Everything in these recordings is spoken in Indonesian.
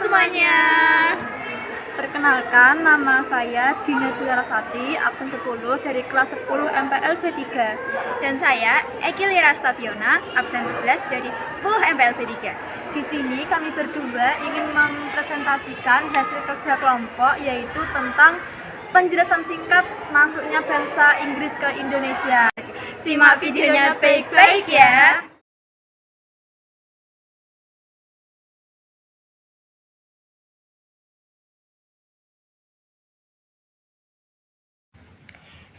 semuanya. Perkenalkan, nama saya Dina Dularasati, absen 10 dari kelas 10 MPLB 3. Dan saya Eki Lirastaviona, absen 11 dari 10 MPLB 3. Di sini kami berdua ingin mempresentasikan hasil kerja kelompok, yaitu tentang penjelasan singkat masuknya bangsa Inggris ke Indonesia. Simak videonya baik-baik ya.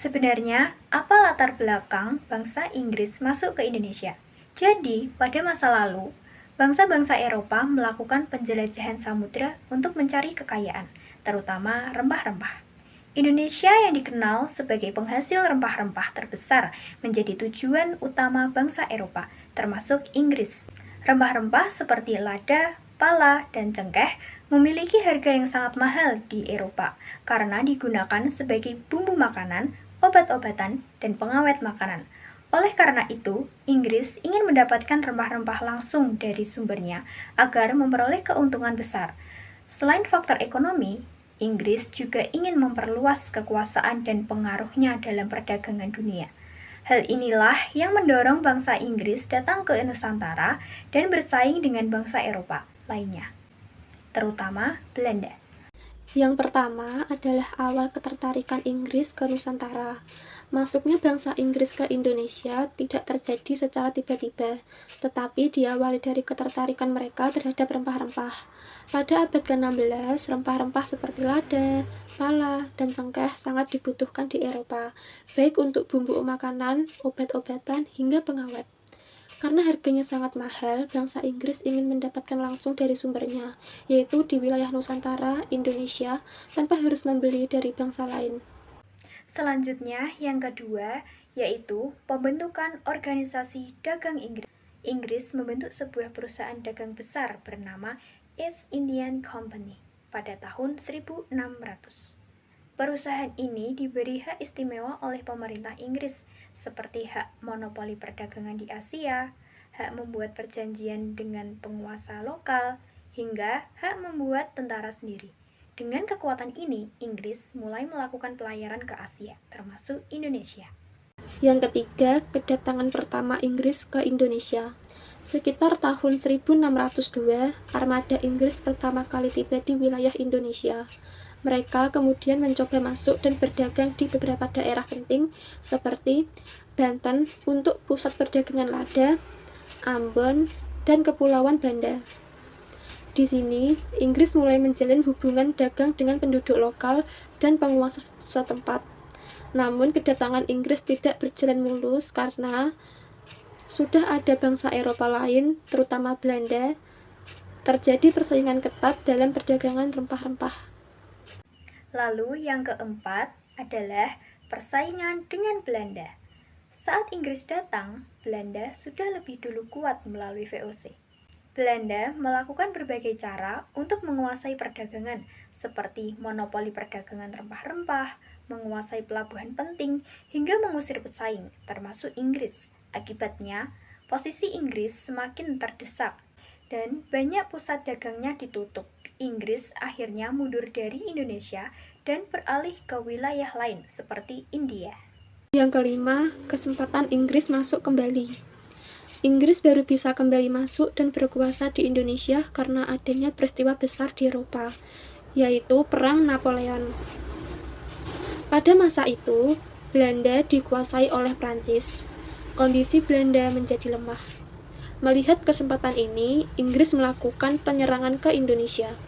Sebenarnya, apa latar belakang bangsa Inggris masuk ke Indonesia? Jadi, pada masa lalu, bangsa-bangsa Eropa melakukan penjelajahan samudra untuk mencari kekayaan, terutama rempah-rempah. Indonesia yang dikenal sebagai penghasil rempah-rempah terbesar menjadi tujuan utama bangsa Eropa, termasuk Inggris. Rempah-rempah seperti lada, pala, dan cengkeh memiliki harga yang sangat mahal di Eropa karena digunakan sebagai bumbu makanan, obat-obatan, dan pengawet makanan. Oleh karena itu, Inggris ingin mendapatkan rempah-rempah langsung dari sumbernya agar memperoleh keuntungan besar. Selain faktor ekonomi, Inggris juga ingin memperluas kekuasaan dan pengaruhnya dalam perdagangan dunia. Hal inilah yang mendorong bangsa Inggris datang ke Nusantara dan bersaing dengan bangsa Eropa lainnya, terutama Belanda. Yang pertama adalah awal ketertarikan Inggris ke Nusantara. Masuknya bangsa Inggris ke Indonesia tidak terjadi secara tiba-tiba, tetapi diawali dari ketertarikan mereka terhadap rempah-rempah. Pada abad ke-16, rempah-rempah seperti lada, pala, dan cengkeh sangat dibutuhkan di Eropa, baik untuk bumbu makanan, obat-obatan, hingga pengawet. Karena harganya sangat mahal, bangsa Inggris ingin mendapatkan langsung dari sumbernya, yaitu di wilayah Nusantara, Indonesia, tanpa harus membeli dari bangsa lain. Selanjutnya, yang kedua, yaitu pembentukan organisasi dagang Inggris. Inggris membentuk sebuah perusahaan dagang besar bernama East Indian Company pada tahun 1600. Perusahaan ini diberi hak istimewa oleh pemerintah Inggris, seperti hak monopoli perdagangan di Asia, hak membuat perjanjian dengan penguasa lokal, hingga hak membuat tentara sendiri. Dengan kekuatan ini, Inggris mulai melakukan pelayaran ke Asia, termasuk Indonesia. Yang ketiga, kedatangan pertama Inggris ke Indonesia. Sekitar tahun 1602, armada Inggris pertama kali tiba di wilayah Indonesia. Mereka kemudian mencoba masuk dan berdagang di beberapa daerah penting seperti Banten untuk pusat perdagangan lada, Ambon, dan Kepulauan Banda. Di sini, Inggris mulai menjalin hubungan dagang dengan penduduk lokal dan penguasa setempat. Namun, kedatangan Inggris tidak berjalan mulus karena sudah ada bangsa Eropa lain, terutama Belanda, terjadi persaingan ketat dalam perdagangan rempah-rempah. Lalu yang keempat adalah persaingan dengan Belanda. Saat Inggris datang, Belanda sudah lebih dulu kuat melalui VOC. Belanda melakukan berbagai cara untuk menguasai perdagangan, seperti monopoli perdagangan rempah-rempah, menguasai pelabuhan penting, hingga mengusir pesaing, termasuk Inggris. Akibatnya, posisi Inggris semakin terdesak, dan banyak pusat dagangnya ditutup. Inggris akhirnya mundur dari Indonesia dan beralih ke wilayah lain, seperti India. Yang kelima, kesempatan Inggris masuk kembali. Inggris baru bisa kembali masuk dan berkuasa di Indonesia karena adanya peristiwa besar di Eropa, yaitu Perang Napoleon. Pada masa itu, Belanda dikuasai oleh Prancis. Kondisi Belanda menjadi lemah. Melihat kesempatan ini, Inggris melakukan penyerangan ke Indonesia.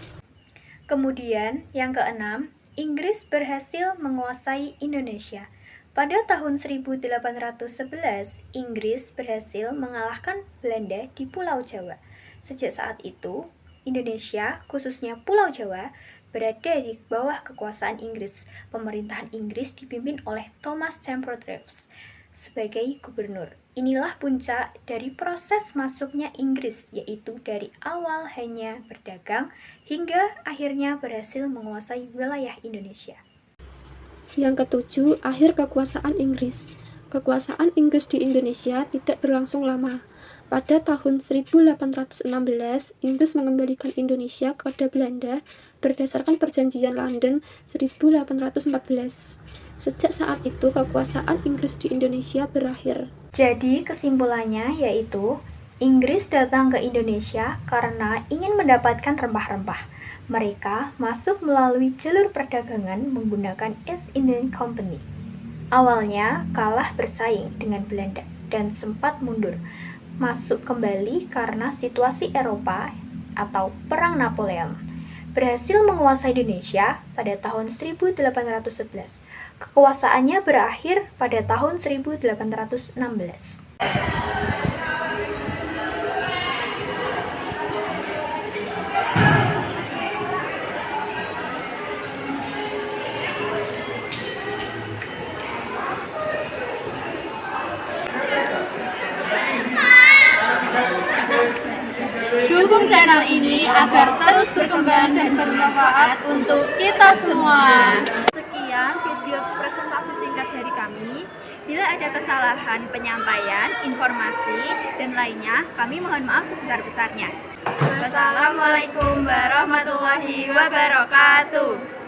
Kemudian, yang keenam, Inggris berhasil menguasai Indonesia. Pada tahun 1811, Inggris berhasil mengalahkan Belanda di Pulau Jawa. Sejak saat itu, Indonesia, khususnya Pulau Jawa, berada di bawah kekuasaan Inggris. Pemerintahan Inggris dipimpin oleh Thomas Stamford Raffles sebagai gubernur. Inilah puncak dari proses masuknya Inggris, yaitu dari awal hanya berdagang hingga akhirnya berhasil menguasai wilayah Indonesia. Yang ketujuh, akhir kekuasaan Inggris. Kekuasaan Inggris di Indonesia tidak berlangsung lama. Pada tahun 1816, Inggris mengembalikan Indonesia kepada Belanda berdasarkan Perjanjian London 1814. Sejak saat itu, kekuasaan Inggris di Indonesia berakhir. Jadi kesimpulannya yaitu Inggris datang ke Indonesia karena ingin mendapatkan rempah-rempah. Mereka masuk melalui jalur perdagangan menggunakan East Indian Company. Awalnya kalah bersaing dengan Belanda dan sempat mundur, masuk kembali karena situasi Eropa atau Perang Napoleon. Berhasil menguasai Indonesia pada tahun 1811. Kekuasaannya berakhir pada tahun 1816. Dukung channel ini agar terus berkembang dan bermanfaat untuk kita semua. Sekian video presentasi singkat dari kami. Bila ada kesalahan penyampaian, informasi, dan lainnya, kami mohon maaf sebesar-besarnya. Wassalamualaikum warahmatullahi wabarakatuh.